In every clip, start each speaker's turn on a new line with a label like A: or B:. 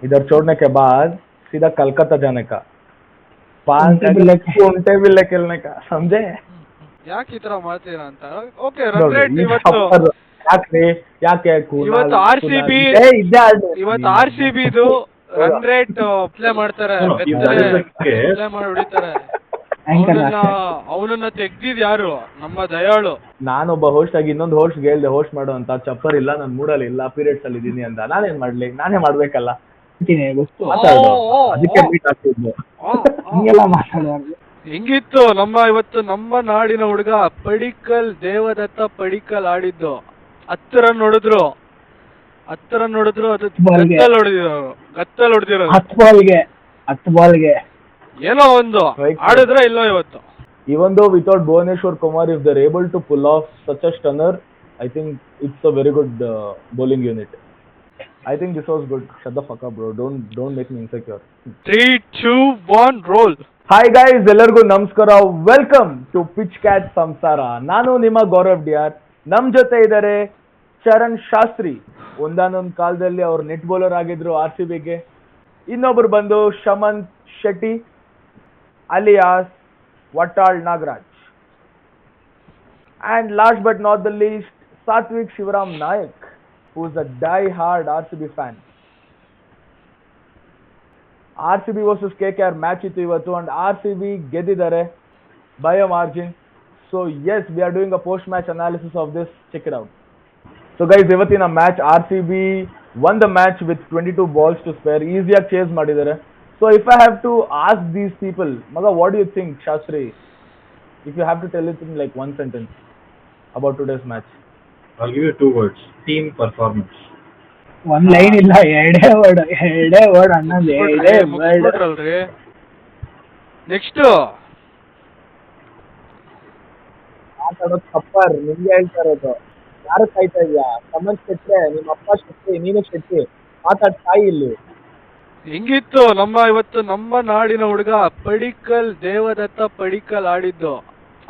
A: इधर छोड़ने के बाद सीधा कलकत्ता जाने का,
B: उनटे
A: 5
B: भी लेके
A: घंटे भी ले खेलने का, समझे?
C: ಯಾಕೆ ಈ ತರ ಮಾಡ್ತೀರಾ ಅಂತ. ಓಕೆ, ರನ್
A: ನೋಡ್ರಿ
C: ರೇಟ್
A: ಈ
C: ಇವತ್ತು
A: ಚಪ್ಪರ್ ಯಾಕ್ರಿ? ಯಾಕೆ
C: ಇವತ್ತು ಆರ್ ಸಿ ಬಿ ಇವತ್ತು ಆರ್ ಸಿ ಬಿದು ರನ್ ರೇಟ್ ಪ್ಲೇ ಮಾಡ್ತಾರೆ, ಪ್ಲೇ ಮಾಡಿ ಹೊಡಿತಾರೆ. ಅವನನ್ನ ತೆಗ್ದಿದ್ ಯಾರು? ನಮ್ಮ ದಯಾಳು.
A: ನಾನೊಬ್ಬ ಹೋಸ್ಟ್ ಆಗಿ ಇನ್ನೊಂದು ಹೋಸ್ಟ್ ಹೇಳ್ದೆ ಹೋಸ್ಟ್ ಮಾಡು ಅಂತ, ಚಪ್ಪರ್ ಇಲ್ಲ, ನನ್ ಮೂಡಲ್ಲಿ ಇಲ್ಲ, ಪೀರಿಯಡ್ಸ್ ಅಲ್ಲಿ ಇದೀನಿ ಅಂತ. ನಾನೇನ್ ಮಾಡ್ಲಿ? ನಾನೇ ಮಾಡ್ಬೇಕಲ್ಲ.
B: ಗೊತ್ತು
A: ಮಾತಾಡೋದು ಅದಕ್ಕೆ ಮೀಟ್ ಆಗ್ತಿದ್ವು.
B: ಹಿಂಗೆಲ್ಲ ಮಾತಾಡೋದು.
C: ಹೆಂಗಿತ್ತು ಇವತ್ತು ನಮ್ಮ ನಾಡಿನ ಹುಡುಗ ಪಡಿಕ್ಕಲ್, ದೇವದತ್ತ ಪಡಿಕ್ಕಲ್ ಆಡಿದ್ದು. 10 ರನ್ ಹೊಡೆದ್ರು, ಅದು ಗತ್ತಲ್ ಹೊಡೆದಿರೋ
B: 10 ಬಾಲ್ಗೆ
C: ಏನೋ ಒಂದು ಆಡಿದ್ರೆ ಇಲ್ಲೋ ಇವತ್ತು.
A: Even though without Bhuvaneshwar Kumar, if they're able to pull off such a stunner, I think it's a very good bowling unit. I think this was good. Shut the fuck up, bro. Don't make me insecure.
C: 3, 2, 1, roll.
A: Hi guys, ಎಲ್ಲರಿಗೂ ನಮಸ್ಕಾರ. Welcome to pitch cat ಸಂಸಾರ. ನಾನು ನಿಮ್ಮ ಗೌರವ್ ಡಿಯಾರ್. ನಮ್ ಜೊತೆ ಇದ್ದಾರೆ ಚರಣ್ ಶಾಸ್ತ್ರಿ. ಒಂದಾನೊಂದು ಕಾಲದಲ್ಲಿ ಅವ್ರು ನೆಟ್ ಬೌಲರ್ ಆಗಿದ್ರು RCBಗೆ. ಇನ್ನೊಬ್ರು ಬಂದು Shamanth Shetty alias Vatal Nagaraj. And last but not the least, Satvik Shivaram Nayak, who is a die-hard RCB fan. RCB versus KKR match ಇತ್ತು ಇವತ್ತು, and RCB ಗೆದ್ದಿದ್ದಾರೆ by a margin. So yes, we are doing a post-match analysis of this. Check it out. So guys, ಇವತ್ತಿನ match RCB won the match with 22 balls to spare. ಈಸಿಯಾಗಿ chase ಮಾಡಿದ್ದಾರೆ. So if I have to ask these people, Maga, what do you think, Shastri? If you have to tell it in like one sentence about today's match.
D: I'll give you 2 words. Team performance.
B: ಒಂದ್ line ಇಲ್ಲ, ಎರಡೇ word ಅನ್ನೋದು, ಎರಡೇ word.
C: Next
A: ಮಾತಾಡೋದು ಚಪ್ಪರ್, ನಿಮ್ಗೆ ಹೇಳ್ತಾ ಇರೋದು. ಯಾರು ಕಾಯ್ತಾ ಇದೆಯಾ? ಸಮನ್ ಶೆಟ್ಟಿ, ನಿಮ್ಮ ಅಪ್ಪ ಶೆಟ್ಟಿ, ನೀನು ಶೆಟ್ಟಿ, ಮಾತಾಡ್ತಾ ಇಲ್ಲಿ.
C: ಹೆಂಗಿತ್ತು ಇವತ್ತು ನಮ್ಮ ನಾಡಿನ ಹುಡುಗ ಪಡಿಕ್ಕಲ್, ದೇವದತ್ತ ಪಡಿಕ್ಕಲ್ ಆಡಿದ್ದು.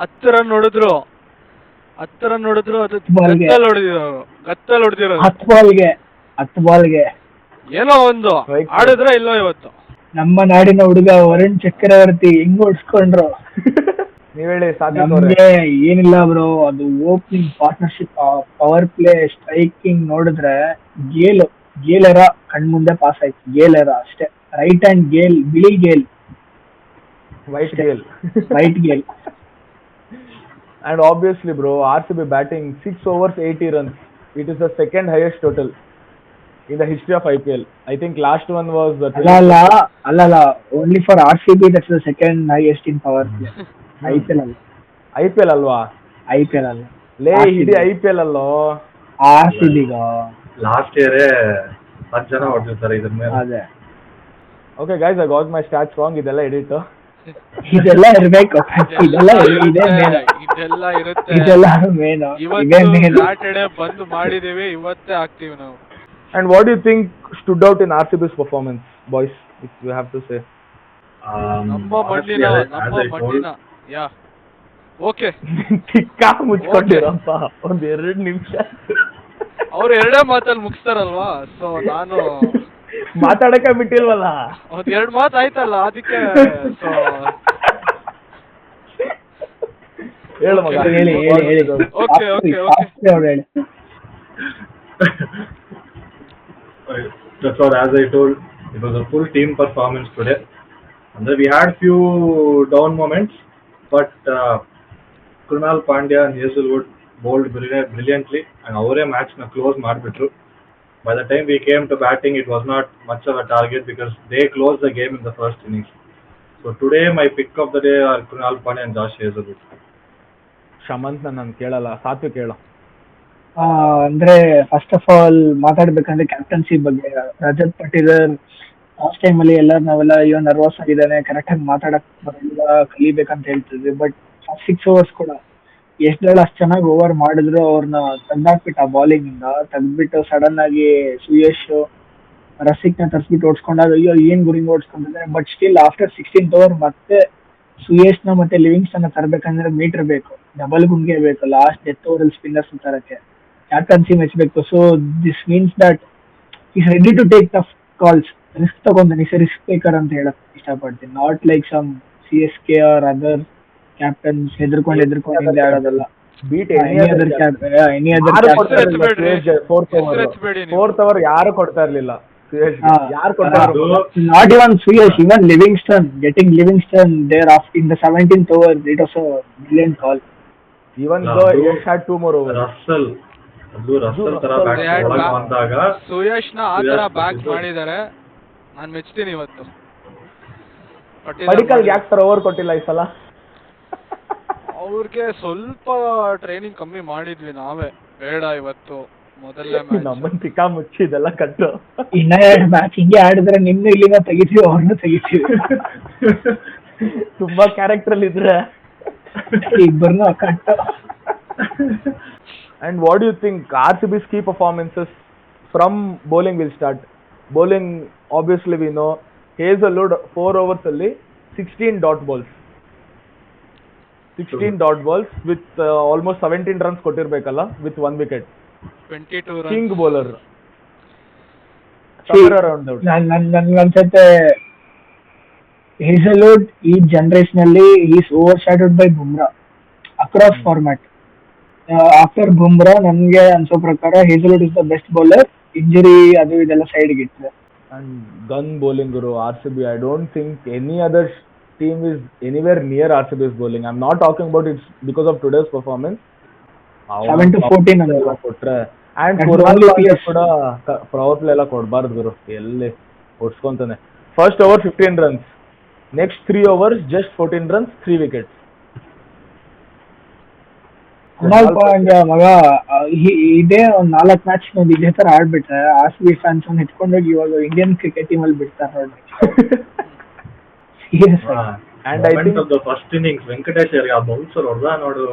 C: 10 ರನ್ ಹೊಡೆದ್ರು, ಅದು ಗತ್ತಲ್ ಹೊಡೆದಿರೋ
B: 10 ಬಾಲ್ಗೆ
C: ಏನೋ ಒಂದು ಆಡಿದ್ರೆ ಇಲ್ಲೋ ಇವತ್ತು.
B: ನಮ್ಮ ನಾಡಿನ ಹುಡುಗ ವರುಣ್ ಚಕ್ರವರ್ತಿ ಹೆಂಗ್ ಹೊಡ್ಸ್ಕೊಂಡ್ರು.
A: ನೀವ್ ಹೇಳಿ.
B: ನಮ್ಗೆ ಏನಿಲ್ಲ ಬ್ರೋ, ಅದು opening partnership, power play, striking ನೋಡಿದ್ರೆ ಗೇಲರ ಕಣ್ಮುಂದೆ ಪಾಸ್ ಆಯ್ತು. ಗೇಲರ ಅಷ್ಟೇ, ರೈಟ್ ಹ್ಯಾಂಡ್ ಗೇಲ್, ಬಿಳಿ Gayle, white Gayle.
A: And obviously bro, RCB batting 6 overs 80 runs. It is the second highest total in the history of IPL. I think last one was
B: ಅಲ್ಲ, only for RCB that's the second highest in power play. IPL ಅಲ್ವಾ? IPL ಅಲ್ಲ,
A: ಲೇ ಇಡೀ IPL ಅಲ್ಲೋ.
B: RCB
D: last year 10 ಜನ ಹೊಡೆದಿರ್ತಾರೆ ಇದ್ರ ಮೇಲೆ.
B: ಅದೇ.
A: Okay guys, I got my stats wrong. ಇದೆಲ್ಲ ಎಡಿಟ್.
B: ಇದೆಲ್ಲ ಇರ್ಬೇಕು, ಇದೆಲ್ಲ ಮೇನ್.
C: ಸಾಟರ್ಡೆ ಬಂದು ಮಾಡಿದೀವಿ, ಇವತ್ತೇ ಆಗ್ತೀವಿ ನಾವು.
A: And what do you think stood out in RCB's performance, boys, if you have to say?
C: ನಮ್ಮ ಮಣ್ಣಿನ ಯಾ ಓಕೆ
A: ಟಿಕ್ಕಾ ಮುಚ್ಕೊಂಡಿರಪ್ಪ ಒಂದ್ 2 ನಿಮಿಷ.
C: ಅವ್ರು 2 ಮಾತಲ್ಲಿ ಮುಗಿಸ್ತಾರಲ್ವಾ, ಸೊ ನಾನು
A: ಮಾತಾಡಕ ಬಿಟ್ಟಿಲ್ವಲ್ಲ.
C: 2 ಮಾತು ಆಯ್ತಲ್ಲ, ಅದಕ್ಕೆ
A: ಹೇಳು ಮಗ.
B: ಹೇಳಿ.
C: Okay.
D: That's what, as I told, it was a full team performance today. And we had few down moments, but Krunal Pandya and Hazelwood bowled brilliantly, and ಅವರೇ match na close ಮಾಡಿಬಿಟ್ರು. By the time we came to batting, it was not much of a target because they closed the game in the first innings. So today my pick of the day are Krunal Pandya and Josh Hazelwood.
A: Shamanth ನಾನು ಕೇಳಲ್ಲ, ಸಾತ್ವಿಕ್ ಕೇಳ.
B: ಅಂದ್ರೆ first of all ಮಾತಾಡ್ಬೇಕಂದ್ರೆ captaincy ಬಗ್ಗೆ. Rajat ಪಟೀದಾರ್ last time ಅಲ್ಲಿ ನಾವೆಲ್ಲ ಅಯ್ಯೋ nervous ಆಗಿದ್ದಾನೆ, correct ಆಗಿ ಮಾತಾಡಕ್ ಬರಲ್ಲ, ಕಲಿಬೇಕಂತ ಹೇಳ್ತಿದ್ವಿ. ಬಟ್ 6 overs ಕೂಡ ಎಷ್ಟೆಲ್ಲ ಅಷ್ಟು ಚೆನ್ನಾಗಿ ಓವರ್ ಮಾಡಿದ್ರು. ಅವ್ರನ್ನ ತೆಗ್ದಾಕ್ಬಿಟ್ಟು, ಆ ಬಾಲಿಂಗ್ ಇಂದ ತೆಗ್ದ್ಬಿಟ್ಟು ಸಡನ್ ಆಗಿ ಸುಯೇಶ್ ರಸಿಕ್ನ ತರಿಸ್ಬಿಟ್ಟು ಓಡಿಸ್ಕೊಂಡಾಗ ಅಯ್ಯೋ ಏನ್ ಗುರಿಂಗ್ ಓಡಿಸ್ಕೊಂಡಿದ್ದಾರೆ. But still after 16th over ಮತ್ತೆ ಸುಯೇಶ್ನ ಮತ್ತೆ ಲಿವಿಂಗ್ಸ್ಟನ್ ತರಬೇಕಂದ್ರೆ ಮೀಟರ್ ಬೇಕು, ಡಬಲ್ ಗುಂಗೆ ಬೇಕು ಲಾಸ್ಟ್ ಡೆತ್ ಓವರ್ ಅಲ್ಲಿ ಸ್ಪಿನ್ನರ್ಸ್ ತರಕ್ಕೆ. ಕ್ಯಾಪ್ಟನ್ಸಿ ಮೆಚ್ಚಬೇಕು. So this means that is ready to take tough calls. Risk ತಗೊಂತಾನೆ, ರಿಸ್ಕ್ ಟೇಕರ್ ಅಂತ ಹೇಳಕ್ ಇಷ್ಟಪಡ್ತೀನಿ. Not like some CSK or other captains ಹೆದರ್ಕೊಂಡು ಹಿಂದೆ ಆಡೋದಲ್ಲ.
A: Beat
B: any other captain
A: fourth over ಯಾರು ಕೊಡ್ತಾ ಇರ್ಲಿಲ್ಲ. ಯಾರು ಕೊಡ್ತಾ
B: not even ಸುಯಶ್, even Livingstone, getting Livingstone there off in the 17th over, it was a brilliant call.
A: Even though Yash had 2 more overs.
D: Russell ತರ bat ಬಂದಾಗ
C: ಸುಯಶ್ ನ ಆ ತರ ಬ್ಯಾಕ್ ಮಾಡಿದ್ದಾರೆ, ನಾನು ಮೆಚ್ತೀನಿ ಇವತ್ತು.
A: ಪಡಿಕಲ್ ಯಾಕೆ ಸರ್ ಓವರ್ ಕೊಟ್ಟಿಲ್ಲ ಈ ಸಲ?
C: ಅವ್ರಿಗೆ ಸ್ವಲ್ಪ ಟ್ರೈನಿಂಗ್ ಕಮ್ಮಿ ಮಾಡಿದ್ವಿ ನಾವೇ, ಬೇಡ ಇವತ್ತು ಮೊದಲನೇ ಮ್ಯಾಚ್.
A: ನಮ್ಮನ್ ತಿಕ್ಕಾ ಮುಚ್ಚಿದೆಲ್ಲ ಕಟ್ಟು.
B: ಇನ್ನ 2 ಮ್ಯಾಚ್ ಹಿಂಗೆ ಆಡಿದ್ರೆ ನಿಮ್ನು ಇಲ್ಲಿಂದ ತೆಗಿತೀವಿ, ಅವ್ರನ್ನೂ ತೆಗಿತೀವಿ.
A: ತುಂಬಾ ಕ್ಯಾರೆಕ್ಟರ್ ಅಲ್ಲಿ ಇದ್ರೆ
B: ಇಬ್ಬರನ್ನು ಕಟ್ಟು.
A: And what do you think RCB's key performances from bowling will start? Bowling, obviously we know Hazelwood 4 overs alli 16 dot balls. 16 dot balls with almost 17 runs ಕೊಟ್ಟಿರ್ಬೇಕಲ್ಲ, with 1 wicket.
C: 22 runs.
A: King bowler. Somewhere around that.
B: ನನ್ಗನ್ಸುತ್ತೆ Hazlewood ಈ generation ಅಲ್ಲಿ is overshadowed by Bumrah across format. After Bumrah ನನ್ಗೆ ಅನ್ಸೋ ಪ್ರಕಾರ Hazlewood is the best bowler. Injury ಅದು ಇದೆಲ್ಲ ಸೈಡ್ಗೆ ಇತ್ತು.
A: And gun bowling guru RCB, I don't think any other team is anywhere near RCB's bowling. I'm not talking about it because of today's performance.
B: 7 to 14 ಅನ್ಕೋ
A: ಕೊಟ್ರೆ and
B: That's
A: Kurmal
B: only
A: Pandya
B: PS.
A: ಕೂಡ power play ಎಲ್ಲ ಕೊಡಬಾರ್ದು ಗುರು, ಎಲ್ಲಿ ಹೊಡ್ಸ್ಕೊಂತಾನೆ. First over 15 runs, next 3 overs just 14 runs, 3 wickets.
B: Krunal Pandya ಮಗ ಇದೇ ಒಂದ್ 4 ಮ್ಯಾಚ್ ನೋಡಿ ಇದೇ ತರ ಆಡ್ಬಿಟ್ರೆ RCB ಫ್ಯಾನ್ಸ್ ಅವ್ನು ಎತ್ಕೊಂಡೋಗಿ ಇವಾಗ ಇಂಡಿಯನ್ ಕ್ರಿಕೆಟ್ ಟೀಮ್ ಅಲ್ಲಿ ಬಿಡ್ತಾರೆ ನೋಡಿ. Serious
A: And I think
D: of the first innings Venkatesh ಅವರಿಗೆ ಆ ಬೌನ್ಸರ್ ಹೊಡೆದ ನೋಡು,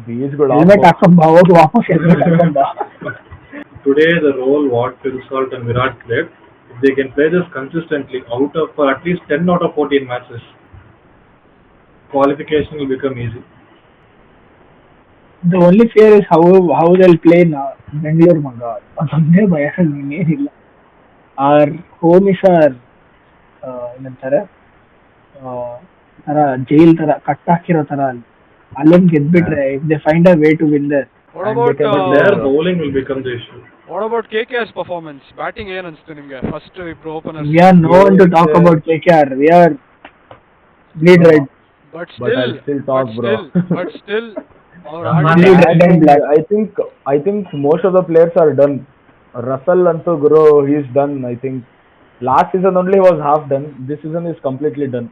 A: ಬೀಚ್ಗಳು
B: ಹೆಲ್ಮೆಟ್ ಹಾಕೊಂಡ್ ಬಾ, ಹೋಗಿ ವಾಪಸ್ ಹೆಲ್ಮೆಟ್ ಹಾಕೊಂಡ್ ಬಾ.
D: today the role what Phil Salt and Virat played, if they can play this consistently out of at least 10 out of 14 matches, qualification will become easy.
B: The only fear is how they'll play now. Bangalore ಮಗ ಅದೊಂದೇ ಭಯ, ಇನ್ನೇನಿಲ್ಲ. R home is R ಏನಂತಾರೆ ತರ jail ತರ cut ಹಾಕಿರೋ ತರ ಅಲ್ಲೊಂದು ಗೆದ್ಬಿಟ್ರೆ if they find a way to win there.
C: What about
D: Their bowling will become the issue.
C: what about KKR's performance? Batting ಏನ್ ಅನ್ಸ್ತು ನಿಮ್ಗೆ? ಫಸ್ಟ್ ಇಬ್ರು openers.
B: We are no one to talk about KKR. We are bleed red.
C: But
A: I'll still talk, bro.
C: but still
A: I think most of the players are done. Russell antu guru, he is done. I think last season only he was half done. This season is completely done.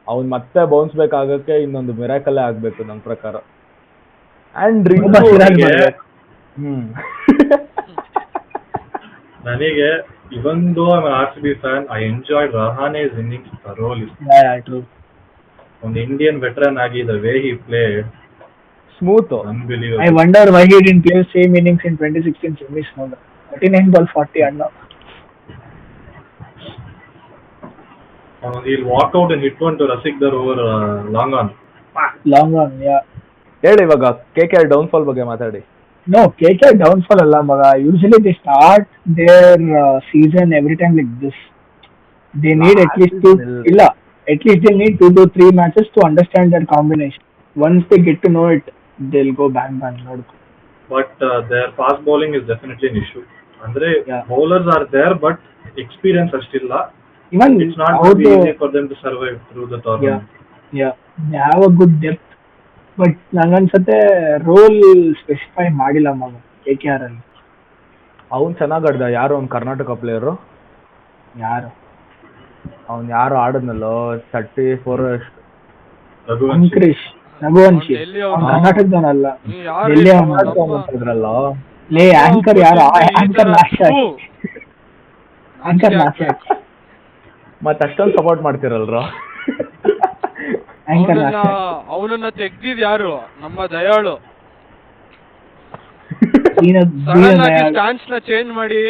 A: ಅವನ್ ಮತ್ತೆ bounce back ಆಗಕ್ಕೆ ಇನ್ನೊಂದು miracle ಆಗ್ಬೇಕು ನನ್ನ ಪ್ರಕಾರ. And
D: ನನಗೆ even though I'm an RCB fan, I enjoyed Rahane's innings thoroughly.
B: Yeah, true.
D: On the Indian veteran agi, the way he played,
A: smooth.
D: unbelievable.
B: I wonder why he didn't play same innings in 2016 semis. 39 ball 40 ಅಣ್ಣ.
D: He'll walk out and hit one to Rasik Dar over long on.
B: Long run, yeah.
A: ಹೇಳಿ ಇವಾಗ KKR downfall ಬಗ್ಗೆ ಮಾತಾಡಿ.
B: No, KKR downfall ಅಲ್ಲ ಮಗ. Usually they start their season every time like this. They need at least they need 2 to 3 matches to understand their combination. Once they get to know it, they'll go bang bang.
D: But their fast bowling is definitely an issue. Andre
B: Yeah.
D: bowlers are there, but experience ಅಷ್ಟಿಲ್ಲ.
B: Even
D: It's not
B: how
D: going to be
B: they,
D: easy for them to survive through the tournament.
B: yeah, they have a good depth. But ನಂಗನ್ಸತ್ತೆ role specify ಮಾಡಿಲ್ಲ ಮಗ KKR ಅಲ್ಲಿ.
A: ಅವ್ನು ಚೆನ್ನಾಗಿ ಆಡ್ದ. ಯಾರು ಅವ್ನು Karnataka player,
B: ಯಾರು
A: ಅವ್ನು ಯಾರು ಆಡದ್ನಲ್ಲೋ 34
B: ರಘುವಂಶಿ
C: ಡೆಲ್ಲಿ
B: ಅವ್ನು
C: ಅವ್ನು.
B: ಕರ್ನಾಟಕದವನಲ್ಲ.
C: ಯಾರು
B: ಡೆಲ್ಲಿ
A: ಇದ್ರಲ್ಲ.
B: ಲೇ ಆಂಕರ್ ಯಾರು? ಆಂಕರ್ ನಾಶ
A: ಮತ್ತೆ ಅಷ್ಟೊಂದು ಸಪೋರ್ಟ್ ಮಾಡ್ತಿರಲ್ರ.
B: ಆಂಕರ್ ನಾಶ.
C: ಅವನನ್ನ ತೆಗ್ದಿದ್ ಯಾರು? ನಮ್ಮ ದಯಾಳು
B: ಸಡನ್
C: ಆಗಿ ಸ್ಟಾನ್ಸ್ ನ ಚೇಂಜ್ ಮಾಡಿ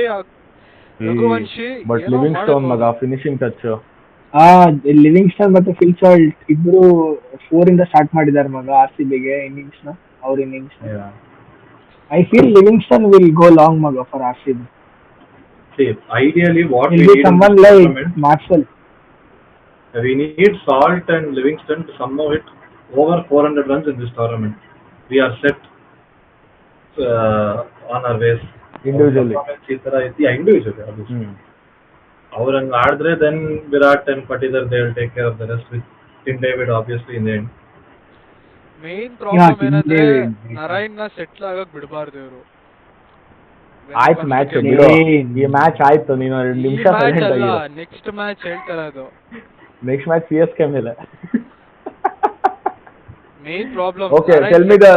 C: ರಘುವಂಶಿ
A: ಬಟ್ ಲಿವಿಂಗ್ ಸ್ಟೋನ್ ಮಗ ಫಿನಿಶಿಂಗ್ ಟಚ್.
B: ಲಿವಿಂಗ್ಸ್ಟನ್ ಮತ್ತೆ ಫಿಲ್ ಸಾಲ್ಟ್ ಇಬ್ರು 4 ಇಂದ ಸ್ಟಾರ್ಟ್ ಮಾಡಿದಾರೆ ಮಗ RCB ಗೆ ಇನ್ನಿಂಗ್ಸ್ ನ. ಅವ್ರ innings I feel Livingston will go long ಮಗ for RCB.
D: See, ideally, what we
B: He'll be
D: need in
B: someone
D: this
B: like
D: tournament,
B: Maxwell.
D: we need Salt and Livingston to somehow hit over 400 runs in this tournament. We are set on our ways.
A: Individually.
D: Yeah, individually, obviously. ಅವ್ರಂಗ್ ಆಡಿದ್ರೆ then Virat and Patidar they will take care of the rest with Tim David obviously in the end.
C: Main problem
B: Tim
C: ಏನಂದ್ರೆ
B: David.
C: Narayan ನ settle ಆಗಕ್ ಬಿಡಬಾರ್ದು ಇವರು.
A: ಆಯ್ತು match ಬಿಡು, ಈ match ಆಯ್ತು, ನೀನು 2 ನಿಮಿಷ
C: ಮ್ಯಾಚ್
A: ಸೈಲೆಂಟ್
C: ಅಲ್ಲ,
A: ಆಗಿರು.
C: ನೆಕ್ಸ್ಟ್ ಮ್ಯಾಚ್ ಹೇಳ್ತಾರೆ ಅದು.
A: ನೆಕ್ಸ್ಟ್ ಮ್ಯಾಚ್ CSK ಮೇಲೆ.
C: Main problem.
A: Okay, tell me the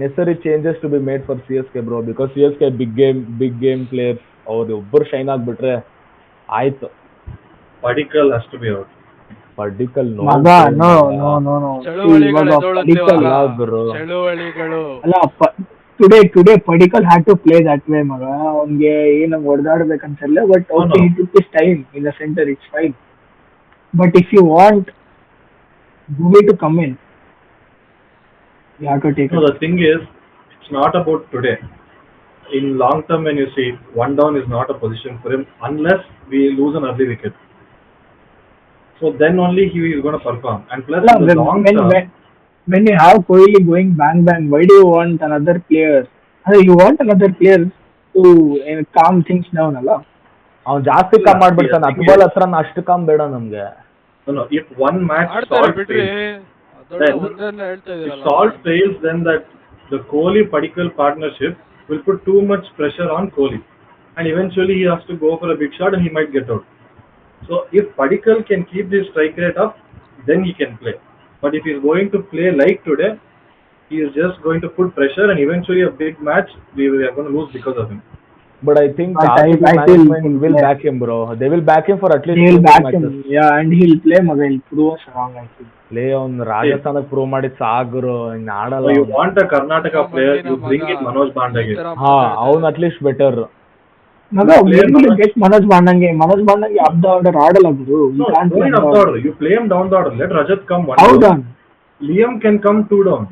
A: necessary changes to be made for CSK bro, because CSK big game players ಅವ್ರು ಒಬ್ಬರು ಶೈನ್ ಆಗ್ಬಿಟ್ರೆ ಆಯ್ತು.
D: Padikkal has to be out.
A: Padikkal no.
C: ಚಳುವಳಿಗಳು
B: ಅಲ್ಲ, today Padikkal had to play that way ಮಗ. ಅವ್ನಿಗೆ ಏನು ಹೊಡೆದಾಡ್ಬೇಕಂತಲ್ಲ, but okay he took his time in the center, it's fine. But if you want Bhumi to come in, you have to take
D: No, the thing is, it's not about today. In long term, when you see, one down is not a position for him unless we lose an early wicket. So then only he is going to perform. And plus, in the long term,
B: when you have Kohli going bang, why do you want another player? You want another player to calm things down, ಅಲ್ಲ?
A: ಅವ್ನು ಜಾಸ್ತಿ com ಮಾಡ್ಬಿಡ್ತಾನೆ, 10 ball ಹತ್ರ ಅಷ್ಟು com ಬೇಡ ನಮ್ಗೆ.
D: No, if one match Salt fails, then that the Kohli-Padikkal partnership will put too much pressure on Kohli, and eventually he has to go for a big shot and he might get out. So if Padikkal can keep this strike rate up, then he can play. But if he is going to play like today, he is just going to put pressure, and eventually a big match we are going to lose because of him.
A: But I think management will back him, bro. They will back him for at least 2 matches.
B: Yeah, and he'll play mega. He'll prove us wrong, I think.
A: Play on ರಾಜಸ್ಥಾನಕ್ಕೆ prove ಮಾಡಿದ್ ಸಾಗರು, ಇನ್ನು ಆಡಲ್ಲ.
D: So you want a Karnataka player, you bring in Manoj Bandage.
A: ಹಾ, ಅವ್ನು at least better.
B: ಮಗ, get Manoj Bandage up the order ಆಡಲ್ಲ ಗುರು.
D: No, don't up the order. You play him down the order. Let Rajat come 1
B: down.
D: down. Liam can come 2 down.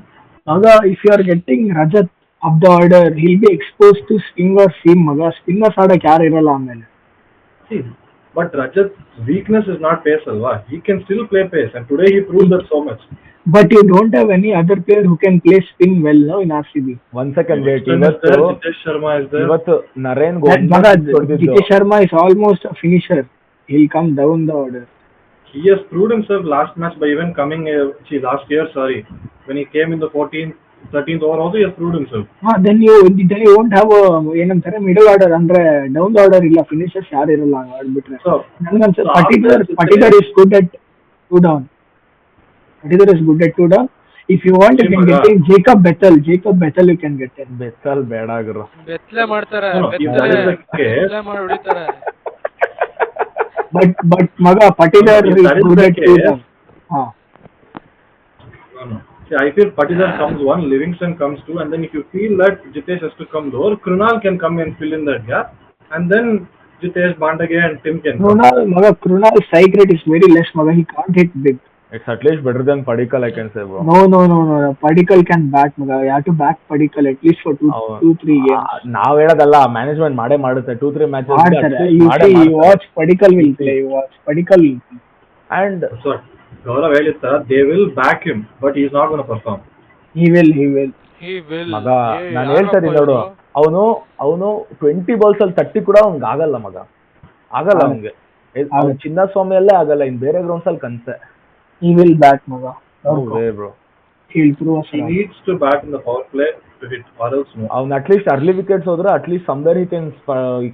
B: ಮಗ, if you are getting Rajat up the order, he'll be exposed to swing or seam ಮಗ. Spinners ಆಡಕ್ಕೆ ಯಾರು ಇರಲ್ಲ ಆಮೇಲೆ.
D: See, but Rajat's weakness is not pace alva. He can still play pace, and today he proved that so much.
B: But you don't have any other player who can play spin well now in RCB.
A: 1 second wait.
D: Jitesh Sharma is there.
A: ಇವತ್ತು Naren
B: Jitesh Sharma is almost a finisher. He'll come down the order.
D: He has proved himself last match by even coming last year, when he came in the 13th over also he has proved himself.
B: Then you won't have ಏನಂತಾರೆ middle order, ಅಂದ್ರೆ down the order ಇಲ್ಲ, finishers ಯಾರು ಇರಲ್ಲ ಆಡ್ಬಿಟ್ರೆ. Patidar is good at 2 down. Patidar is good at 2 down. If you want, you can get in Jacob Bethel you can get in.
A: Bethel ಬೇಡ ಗುರು.
C: ಬೆತ್ತಲೆ ಮಾಡ್ತಾರೆ, ಬೆತ್ತಲೆ ಮಾಡಿ ಹೊಡಿತಾರೆ.
B: But maga, Patidar is good at 2 down.
D: No. See, I feel Patidar comes 1, Livingston comes 2, and then if you feel that Jitesh has to come lower, Krunal can come and fill in that gap, and then Jitesh, Bandage and Tim can come.
B: Krunal's strike rate is very less, maga. He can't hit big.
A: It's at least better than Padikkal, I can say, bro.
B: No. Padikkal can bat, maga. You have to back Padikkal at least for 2-3 games.
A: ನಾವ್ ಹೇಳೋದಲ್ಲ, management ಮಾಡೇ ಮಾಡುತ್ತೆ. 2-3 matches.
B: You watch Padikkal will play. And
D: so Gaurav ಹೇಳಿತ್ತ, they will back him, but he is not going to perform.
B: He will.
A: ಮಗ, ನಾನು ಹೇಳ್ತಾ ಇದ್ದೀನಿ ನೋಡು, ಅವನು 20 balls ಅಲ್ಲಿ 30 ಕೂಡ ಅವ್ನಿಗೆ ಆಗಲ್ಲ ಮಗ, ಆಗಲ್ಲ ಅವ್ನಿಗೆ. ಚಿನ್ನಸ್ವಾಮಿ ಅಲ್ಲೇ ಆಗಲ್ಲ, ಇನ್ ಬೇರೆ ಗ್ರೌಂಡ್ಸ್ ಅಲ್ಲಿ ಕನ್ಸೆ.
B: He will bat, maga.
A: No way, bro.
B: He'll prove us.
D: He needs to bat in the power play to hit, or else no.
A: ಅವ್ನು at least early wickets ಹೋದ್ರೆ at least somewhere he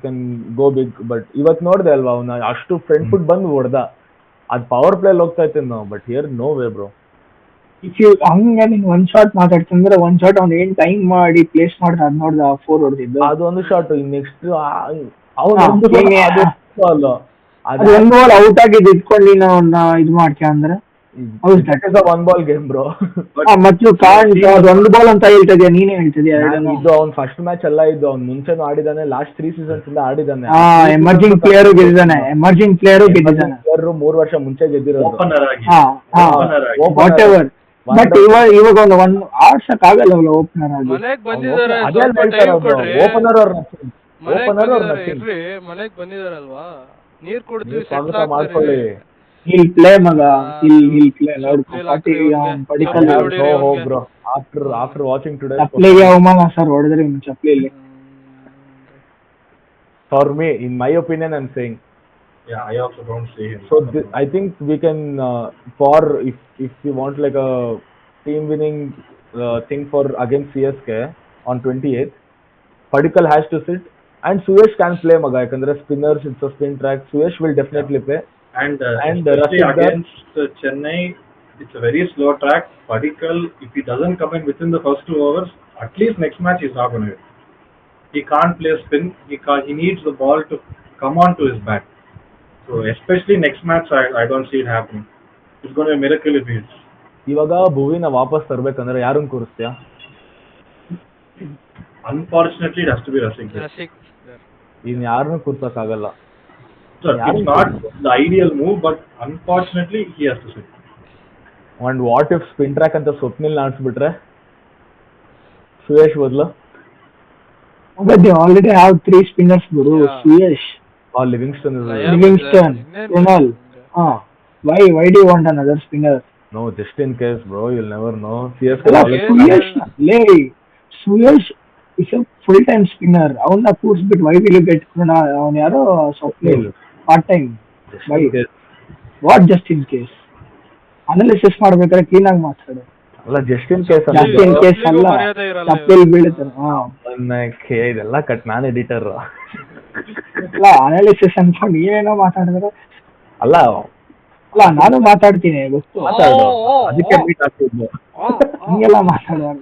A: can go big. But ಇವತ್ತು ನೋಡಿದೆ ಅಲ್ವಾ, ಅವನು ಅಷ್ಟು front foot ಬಂದು ಹೊಡೆದ, ಅದು ಪವರ್ ಪ್ಲೇ ಹೋಗ್ತಾ ಇತ್ತು ನಾವು. But here no way bro.
B: If you ಹಂಗೆ ನೀನು 1 shot ಮಾತಾಡ್ತಂದ್ರೆ 1 shot ಅವ್ನು ಏನ್ ಟೈಮ್ ಮಾಡಿ ಪ್ಲೇಸ್ ಮಾಡಿದ್ರೆ ಅದು ನೋಡ್ದ 4 ಹೊಡೆದಿದ್ದು,
A: ಅದು ಒಂದು ಶಾಟ್. ನೆಕ್ಸ್ಟ್
B: ಅದು ಒಂದು ಬಾಲ್ ಔಟ್ ಆಗಿದ್ದು ಇಟ್ಕೊಂಡು ನೀನು ಇದು ಮಾಡ್ತೀಯ ಅಂದ್ರೆ
A: that is a 1 ball game bro.
B: ಮತ್ತು ಒಂದು ಬಾಲ್ ಅಂತ ಹೇಳ್ತಿದ್ಯಾ, ನೀನೇ ಹೇಳ್ತಿದ್ಯಾ.
A: ಇದು ಅವ್ನು ಫಸ್ಟ್ ಮ್ಯಾಚ್ ಅಲ್ಲ, ಇದು ಅವ್ನು ಮುಂಚೆನೂ ಆಡಿದಾನೆ, ಲಾಸ್ಟ್ 3 seasons ಇಂದ ಆಡಿದಾನೆ.
B: Emerging player ಗೆದ್ದಿದ್ದಾನೆ.
A: 3 ವರ್ಷ ಮುಂಚೆ ಗೆದ್ದಿರೋದು.
B: What ever. ಬಟ್ ಇವಾಗ ಒಂದು ಆಡ್ಸಕ್ ಆಗಲ್ಲ ಓಪನರ್ ಆಗಿ.
A: ಓಪನರ್ ಅವ್ರ
C: ಮನೆಗ್
A: Opener or
C: ಬಂದಿದಾರೆ,
A: nothing?
C: ಇರ್ರಿ ಮನೆಗ್ ಬಂದಿದಾರಲ್ವಾ, ನೀರ್ ಕುಡ್ತೀವಿ,
A: ನೀವು
C: ಸೆಟ್ಲ್
A: ಸ್ವಾಗತ ಮಾಡ್ಕೊಳ್ಳಿ.
C: ಆಗ್ತಾರೆ.
B: He'll play ಮಗ, he'll play ನೋಡ್ಕೊ.
C: Supply
B: ಪಾಟಿ
C: ಹಾಕ್ರಿ ಇವ್ನ್ಗೆ.
B: Padikkal
C: Supply
A: I have
C: ಹೊಡೀರಿ
A: no hope,
C: ಅವ್ನ್ಗೆ.
A: bro. After watching today's
B: ಚಪ್ಲಿಗೆ ಅವಮಾನ ಸರ್ ಹೊಡೆದ್ರಿ ನಿಮ್ ಚಪ್ಲಿಲಿ.
A: for me, in my opinion, I'm saying.
D: Yeah, I also don't see him.
A: So I think we can for if we want like a team winning thing for against CSK on 28th, Padikkal has to sit and Suyesh can play maga yakandre spinners, it's a spin track. Suyesh will definitely play.
D: And
A: Rasid
D: especially
A: Dar-
D: against Chennai, it's a very slow track. Padikkal, if he doesn't come in within the first 2 overs, at least next match he's not going to hit. He can't play spin. He needs the ball to come on to his bat. So especially next match, I don't see it happening. It's going to be a miracle if he hits.
A: ಇವಾಗ ಭುವಿನ ವಾಪಸ್ ತರಬೇಕಂದ್ರೆ ಯಾರನ್ನ ಕೂರಿಸ್ತೀಯಾ?
D: Unfortunately, it has to be Rasik.
C: Rasik
A: ಇನ್ ಯಾರನ್ನೂ ಕೂರ್ಸಕ್ಕಾಗಲ್ಲ.
D: So it's not the ideal move, but unfortunately, he has to sit.
A: And what if spin track ಅಂತ ಸ್ವಪ್ನಿಲ್ ಆಡ್ಸ್ಬಿಟ್ರೆ ಸುಯೇಶ್ ಬದಲು?
B: But they already have 3 spinners guru.
C: Yeah.
B: Suyesh,
A: Livingston
B: Livingston, Krunal. Why do you want another spinner?
A: No, just in case, bro. You'll never know. CSK
B: ಅಲ್ಲ,
A: always-
B: Suyesh is a full time spinner. ಅವನ್ನ ಕೂರ್ಸ್ಬಿಟ್ಟು why will you get Krunal? ಅವನ್ ಯಾರೋ Swapnil part time.
A: Just
B: Why?
A: in case.
B: What just in case? Analysis ಮಾಡ್ಬೇಕಾದ್ರೆ clean ಆಗಿ ಮಾತಾಡು.
A: ಅಲ್ಲ just in case
B: Just in case ಅಲ್ಲ,
C: ಮರ್ಯಾದೆ ಇರಲ್ಲ
B: ಚಪ್ಪಲಿ ಬೀಳುತ್ತೆ.
A: ಇದೆಲ್ಲ ಕಟ್ ನಾನು ಎಡಿಟರ್
B: ಅಲ್ಲ, ಅನಾಲಿಸಿಸ್ ಅನ್ಕೊಂಡು ಏನೇನೋ ಮಾತಾಡಿದ್ರೆ
A: ಅಲ್ಲ
B: ಅಲ್ಲ, ನಾನು ಮಾತಾಡ್ತೀನಿ ಗೊತ್ತು.
A: ಮಾತಾಡು ಅದಕ್ಕೆ ಮೀಟ್ ಆಗ್ತಿದ್ವು.
B: ಹಿಂಗೆಲ್ಲ ಮಾತಾಡುವಾಗ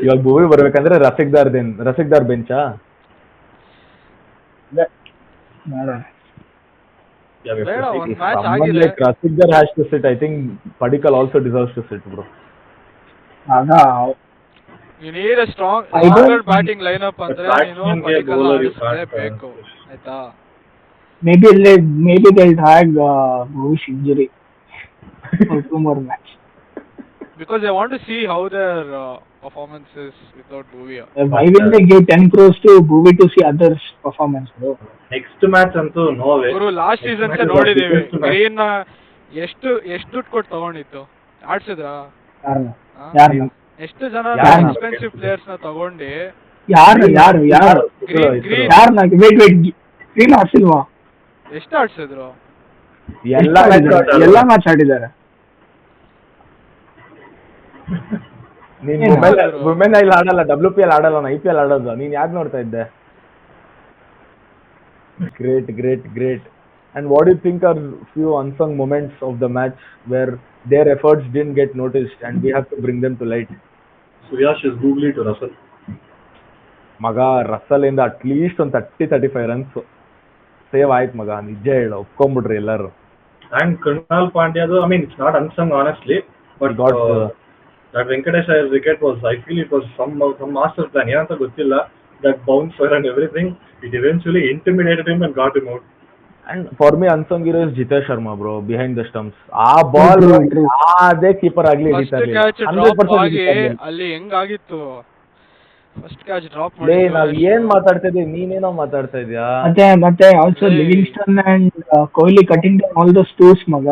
A: ಇವಾಗ ಭೂಮಿ ಬರ್ಬೇಕಂದ್ರೆ ರಸಿಕ್ದಾರ್ ಬೆಂಚಾ?
B: ನೋಡೋಣ.
D: Yeah, we have
C: ಬೇಡ,
D: to see.
C: ಒಂದ್ ಮ್ಯಾಚ್ ಆಗಿದೆ.
A: ರಸಿಕ್ದಾರ್ has to sit. I think Padikkal also deserves to sit bro.
B: ಆಗ
C: You need a strong
B: I don't-
C: batting line up ಅಂದ್ರೆ
D: The
C: ನೀನು
D: batsman ಗೆ
C: ಪಡಿಕಲ್
D: bowler you
C: ಆಡಿಸ್ಲೇಬೇಕು,
D: can't,
C: ಆಯ್ತಾ?
B: maybe they'll drag Bhuvi's injury for 2 more matches.
C: Because they want to see how their performance is without Bhuvi.
B: Why will they give 10 crores to Bhuvi to see others' performance, bro?
D: Next match ಅಂತೂ no way.
C: Guru last
D: Next
C: season
D: match is
C: ನೋಡಿದೀವಿ,
D: the biggest match.
C: Green ಎಷ್ಟು ದುಡ್ಡು ಕೊಟ್ಟು ತಗೊಂಡಿತ್ತು, ಆಡ್ಸಿದ್ರಾ?
B: ಯಾರನ್ನ?
C: ಆ?
B: ಯಾರನ್ನ?
C: ಎಷ್ಟು ಜನ
A: ಯಾರನ್ನ?
C: ಎಕ್ಸ್ಪೆನ್ಸಿವ್ ಪ್ಲೇಯರ್ಸ್ ನ ತಗೊಂಡು
B: ಯಾರು ಯಾರನ್ನ? ವೇಟ್ ಕ್ಲೀನ್ ಆಡ್ಸಿಲ್ವಾ?
C: ಎಷ್ಟು ಆಡ್ಸಿದ್ರು?
B: ಎಲ್ಲ ಮ್ಯಾಚ್ ಆಡಿದ್ದಾರೆ.
A: ನೀನ್
B: ಏನು?
A: ವುಮೆನ್ ಅಲ್ಲಿ ಆಡಲ್ಲ, WPL ಆಡಲ್ಲ, IPL ಆಡೋದು. ನೀನ್ ಯಾಕೆ ನೋಡ್ತಾ ಇದ್ದೆ? Great. And what do you think are few unsung moments of the match where their efforts didn't get noticed and we have to bring them to light?
D: Suyash is googly to Russell.
A: ಮಗ Russell ಇಂದ at least ಒಂದು 30-35 runs save ಆಯ್ತು ಮಗ, ನಿಜ ಹೇಳು, ಒಪ್ಕೊಂಡ್ಬಿಟ್ರಿ ಎಲ್ಲರೂ.
D: And Krunal Pandya, though, I mean, it's not unsung honestly, but
A: Got
D: that Venkatesh Iyer wicket was, I feel it was some master plan. ಏನಂತ ಗೊತ್ತಿಲ್ಲ, that bouncer and everything, it eventually intimidated him and got him out.
A: And for me unsung hero is Jitesh Sharma bro, behind the stumps. ಆ ball
B: True.
A: ಅದೇ keeper ಆಗ್ಲಿ
C: first
A: ಹಿಡಿತಾ
C: catch
A: ಇರ್ಲಿಲ್ಲ.
C: Drop
A: 100%
C: ಆಗಿ
A: ಹಿಡಿತಾ ಇರ್ಲಿಲ್ಲ.
C: ಅಲ್ಲಿ ಹೆಂಗಾಗಿತ್ತು, ಫಸ್ಟ್ ಕ್ಯಾಚ್ ಡ್ರಾಪ್
A: ಲೇ
C: ಮಾಡಿ
A: ನಾವ್ ಏನ್ ಮಾತಾಡ್ತಾ ಇದೀವಿ, ನೀನೇನೋ ಮಾತಾಡ್ತಾ ಇದ್ಯಾ?
B: ಮತ್ತೆ also Livingston and Kohli cutting all those twos ಮಗ.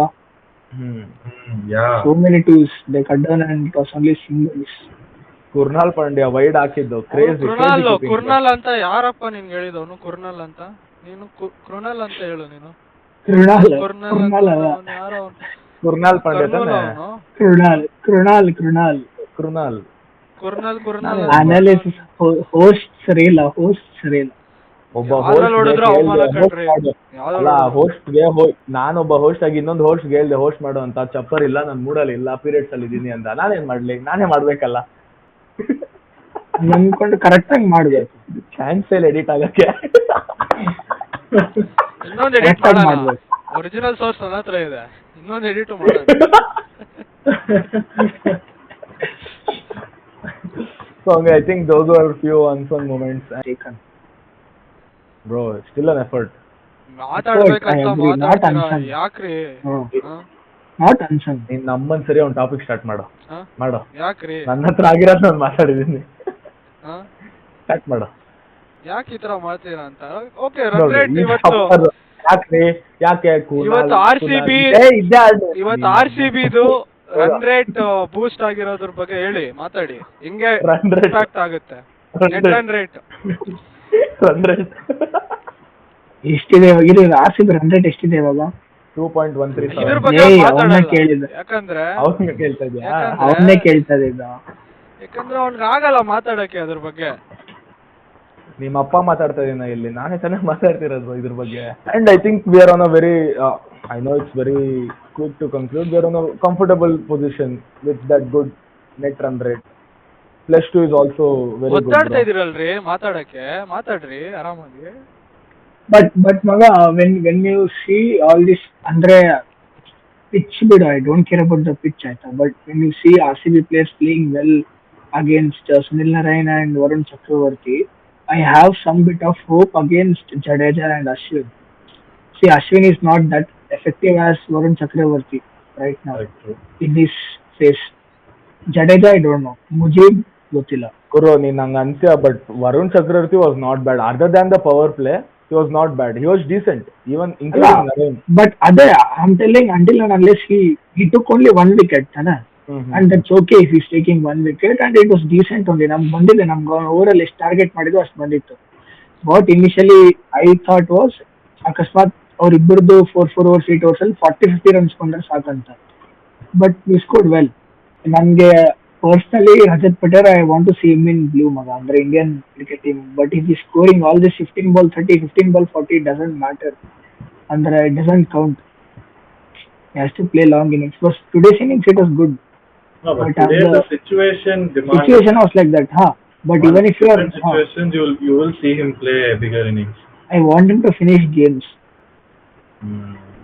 D: Yeah.
B: So many twos they cut down and it was only singles.
A: Krunal Pandya wide ಹಾಕಿದ್ದು ಕ್ರೇಜಿ.
C: ಕುರ್ನಾಲ್ ಅಂತ ಯಾರಪ್ಪ ನಿನ್ಗೆ ಹೇಳಿದವನು? ಕುರ್ನಾಲ್ ಅಂತ ನೀನು ಕೃಣಾಲ್ ಅಂತ ಹೇಳು ನೀನು.
B: Krunal
C: ಕುರ್ನಾಲ್
B: ಅಲ್ಲ.
C: ಯಾರೋ
A: ಕುರ್ನಾಲ್ ಪಾಂಡ್ಯ ತಾನೆ?
B: Krunal
C: ಕುರ್ನಾಲ್
B: ಅನಾಲಿಸಿಸ್ ಹೋಸ್ಟ್ ಸರಿಯಿಲ್ಲ.
A: ಒಬ್ಬ
C: ಯಾವ್ದ್ರಲ್ಲಿ ನೋಡಿದ್ರು ಅವಮಾನ ಕಣ್ರಿ.
A: ಅಲ್ಲ ಹೋಸ್ಟ್ಗೆ ನಾನೊಬ್ಬ ಹೋಸ್ಟ್ ಆಗಿ ಇನ್ನೊಂದು ಹೋಸ್ಟ್ ಹೇಳ್ದೆ ಹೋಸ್ಟ್ ಮಾಡು ಅಂತ, ಚಪ್ಪರ್ ಇಲ್ಲ, ನನ್ ಮೂಡಲ್ಲಿ ಇಲ್ಲ, ಪೀರಿಯಡ್ಸ್ ಅಲ್ಲಿ ಇದೀನಿ ಅಂತ. ನಾನೇನ್ ಮಾಡ್ಲಿ, ನಾನೇ ಮಾಡ್ಬೇಕಲ್ಲ.
B: ನಂಬ್ಕೊಂಡು ಕರೆಕ್ಟ್ ಆಗಿ ಮಾಡ್ಬೇಕು.
A: ಚಾನ್ಸ್ ಇಲ್ಲ ಎಡಿಟ್ ಆಗಕ್ಕೆ.
C: ಇನ್ನೊಂದು ಎಡಿಟ್
B: Correct ಆಗಿ
C: ಮಾಡೋಣ,
B: ಮಾಡ್ಬೇಕು.
C: ಒರಿಜಿನಲ್ ಸೋರ್ಸ್ ನನ್ನ ಹತ್ರ ಇದೆ, ಇನ್ನೊಂದು ಎಡಿಟ್ ಮಾಡೋಣ.
A: So I think those were few unsung moments. Bro, still an effort.
C: ಮಾತಾಡ್ಬೇಕಂತ
B: I agree, not
C: ಮಾತಾಡ್ತೀರಾ
B: unsung.
C: ಯಾಕ್ರಿ?
B: Not unsung.
A: ನೀನ್ ನಮ್ಮನ್ ಸರಿ ಒಂದು ಟಾಪಿಕ್ ಸ್ಟಾರ್ಟ್ ಮಾಡು.
C: ಯಾಕ್ರಿ?
A: ನನ್ನ ಹತ್ರ ಆಗಿರೋದು ನಾನು ಮಾತಾಡಿದೀನಿ.
C: ಹಾ?
A: ಸ್ಟಾರ್ಟ್ ಮಾಡು.
C: ಯಾಕೆ ಈ ತರ ಮಾಡ್ತೀರಾ ಅಂತ. ಓಕೆ ರನ್ ರೇಟ್ ಇವತ್ತು
A: ಯಾಕೆ
C: ಇವತ್ತು RCB ಇವತ್ತು RCB ಇದು ರನ್ ರೇಟ್ ಬೂಸ್ಟ್ ಆಗಿರೋದ್ರ ಬಗ್ಗೆ ಹೇಳಿ ಮಾತಾಡಿ. ಹಿಂಗೆ
A: Run rate.
C: ಇಂಪ್ಯಾಕ್ಟ್ ಆಗುತ್ತೆ. Net run rate
A: run rate
B: ಎಷ್ಟಿದೆ ಇದು RCB ರನ್ ರೇಟ್ ಎಷ್ಟಿದೆ ಇವಾಗ?
A: 2.13
C: ಇದ್ರ ಬಗ್ಗೆ
B: ಏಯ್,
C: ಮಾತಾಡಲ್ಲ.
B: ಅವ್ನೇ ಕೇಳಿದ್ದು.
C: ಯಾಕಂದ್ರೆ
A: ಅವ್ನಿಗೆ ಕೇಳ್ತಾ ಇದ್ಯಾ?
B: ಅವನ್ನೇ ಕೇಳ್ತಾ ಇದ್ದ.
C: ಯಾಕಂದ್ರೆ ಅವ್ನಿಗೆ ಆಗಲ್ಲ ಮಾತಾಡಕ್ಕೆ ಅದ್ರ ಬಗ್ಗೆ.
A: ನಿಮ್ಮ ಅಪ್ಪ ಮಾತಾಡ್ತಾ ಇದೀನ ಇಲ್ಲಿ, ನಾನೇ ಚೆನ್ನಾಗಿ ಮಾತಾಡ್ತಿರೋದು ಇದ್ರ ಬಗ್ಗೆ. And I think we are on a very I know it's very quick to conclude, we are on a comfortable position with that good net run rate. +2 is also very good.
C: ಒತ್ತಾಡ್ತಾ ಇದೀರಲ್ರಿ ಮಾತಾಡಕ್ಕೆ, ಮಾತಾಡ್ರಿ ಆರಾಮಾಗಿ.
B: But ಮಗ, when you see all this, ಅಂದ್ರೆ pitch ಬಿಡು, I don't care about the pitch ಆಯ್ತಾ, but when you see RCB players playing well against Sunil Narine and Varun Chakravarti, I have some bit of hope against Jadeja and Ashwin. See, Ashwin is not that effective as Varun Chakravarti right now in this phase. Jadeja I don't know, Mujib ಗೊತ್ತಿಲ್ಲ.
A: ಗುರು ನೀನ್ ಹಂಗ ಅನ್ಸ್ಯಾ, but Varun Chakravarthy was not bad. Other than the power play he was not bad, he was decent even including Narine.
B: But ಅದೇ I'm telling, until and unless he took only 1 wicket ತಾನೆ, and that's okay if he's taking 1 wicket and it was decent only. ನಮ್ಗೆ ಬಂದಿದೆ, ನಮ್ಗೆ over ಎಷ್ಟು target ಮಾಡಿದ್ರು ಅಷ್ಟು ಬಂದಿತ್ತು. What initially I thought was, ಅಕಸ್ಮಾತ್ ಅವ್ರಿಬ್ಬರದು 4 overs 8 overs ಅಲ್ಲಿ 40-50 runs ಕೊಂಡ್ರೆ ಸಾಕಂತ. But we scored well. ನನಗೆ personally Rajat Patel, I want to see him in blue ಮಗ, ಅಂದ್ರೆ Indian cricket team. But if ಈ scoring all this 15 ball 30, 15 ball 40 doesn't matter, ಅಂದ್ರೆ it doesn't count. He has to play long innings. But today's innings it was good.
D: No, but today the situation demands.
B: Situation was like that, huh? But even if you are,
D: situations, you will see him play bigger innings.
B: I want him to finish games.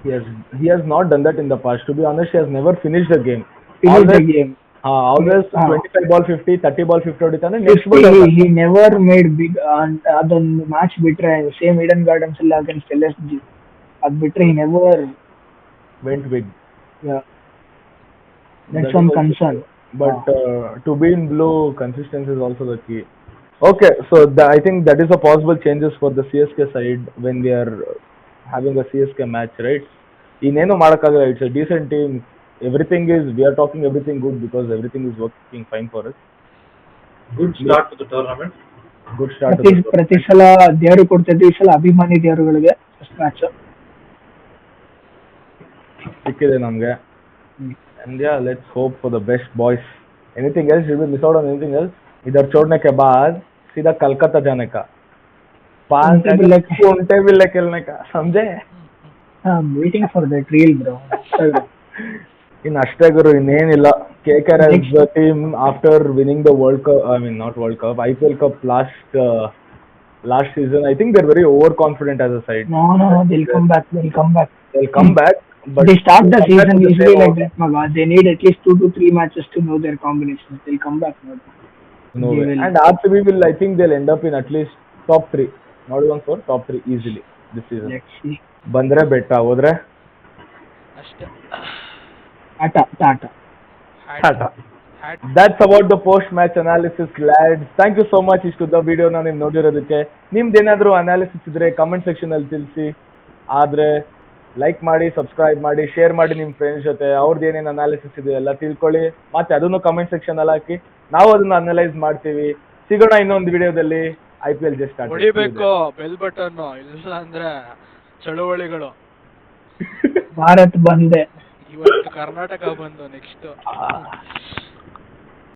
A: He has not done that in the past. To be honest, he has never finished the game.
B: Finish the game.
A: Always 25 ball 50, 30 ball 50 ಹೊಡಿತಾನೆ. Next
B: He never made big. ಅದೊಂದು match ಬಿಟ್ರೆ same Eden Gardens ಎಲ್ಲ against LSG, ಅದ್ ಬಿಟ್ರೆ he never
A: went big.
B: Yeah, that's one concern.
A: But to be in blue, consistency is also the key. Okay, so I think that is a possible changes for the CSK side when we are having a CSK match, right? ಇನ್ನೇನು ಮಾಡಕ್ಕಾಗಲ್ಲ. It's a decent team. Everything is, we are talking everything good because everything is working fine for us.
D: Good start to the tournament.
A: Good start to the tournament.
B: ಪ್ರತಿ ಸಲ ದೇವರು ಕೊಡ್ತಿದ್ದು, ಈ ಸಲ ಅಭಿಮಾನಿ ದೇವರುಗಳಿಗೆ first match
A: ಸಿಕ್ಕಿದೆ ನಮ್ಗೆ. And yeah, let's hope for the best, boys. Anything else? Did we miss out on anything else? इधर छोड़ने के बाद सीधा कलकत्ता जाने का, 5 घंटे भी ले खेलने का, समझे?
B: I'm waiting for that reel, bro.
A: ಇನ್ನು ಅಷ್ಟೇ ಗುರು, ಇನ್ನೇನಿಲ್ಲ. KKR as the team after winning the World Cup, I mean not World Cup, IPL Cup last season, I think they're very overconfident as a side.
B: No, they'll come back.
A: They'll come back, but
B: they start the season usually like that, Maga. They need at least 2 to 3 matches to know their combinations. They'll come back.
A: No way. And RCB will, I think they'll end up in at least top 3, not even 4, top 3 easily this season.
B: Let's see.
A: ಬಂದ್ರೆ ಬೆಟ್ಟ, ಹೋದ್ರೆ
C: ಅಷ್ಟೇ.
B: Tata.
A: That's about the post match analysis, lads. Thank you so much ಇಷ್ಟುದ್ದ ವಿಡಿಯೋನ ನೀವು ನೋಡಿರೋದಕ್ಕೆ. ನಿಮ್ದೇನಾದ್ರೂ analysis ಇದ್ರೆ comment section ಅಲ್ಲಿ ತಿಳಿಸಿ. ಆದ್ರೆ ಲೈಕ್ ಮಾಡಿ, ಸಬ್ಸ್ಕ್ರೈಬ್ ಮಾಡಿ, ಶೇರ್ ಮಾಡಿ ನಿಮ್ಮ ಫ್ರೆಂಡ್ಸ್ ಜೊತೆ. ಅವ್ರದ್ದು ಏನೇನು ಅನಾಲಿಸಿಸ್ ಇದೆ ಎಲ್ಲ ತಿಳ್ಕೊಳ್ಳಿ, ಮತ್ತೆ ಅದನ್ನು ಕಮೆಂಟ್ ಸೆಕ್ಷನ್ ಅಲ್ಲಿ ಹಾಕಿ, ನಾವು ಅದನ್ನ ಅನಲೈಸ್ ಮಾಡ್ತೀವಿ. ಸಿಗೋಣ ಇನ್ನೊಂದು ವಿಡಿಯೋದಲ್ಲಿ. IPL just start.
C: ಹೊಡಿಬೇಕು ಬೆಲ್ ಬಟನ್, ಇಲ್ಲ ಅಂದ್ರೆ ಚಳುವಳಿಗಳು.
B: ಭಾರತ್ ಬಂದೆ
C: ಇವತ್ತು ಕರ್ನಾಟಕ ಬಂದು ನೆಕ್ಸ್ಟ್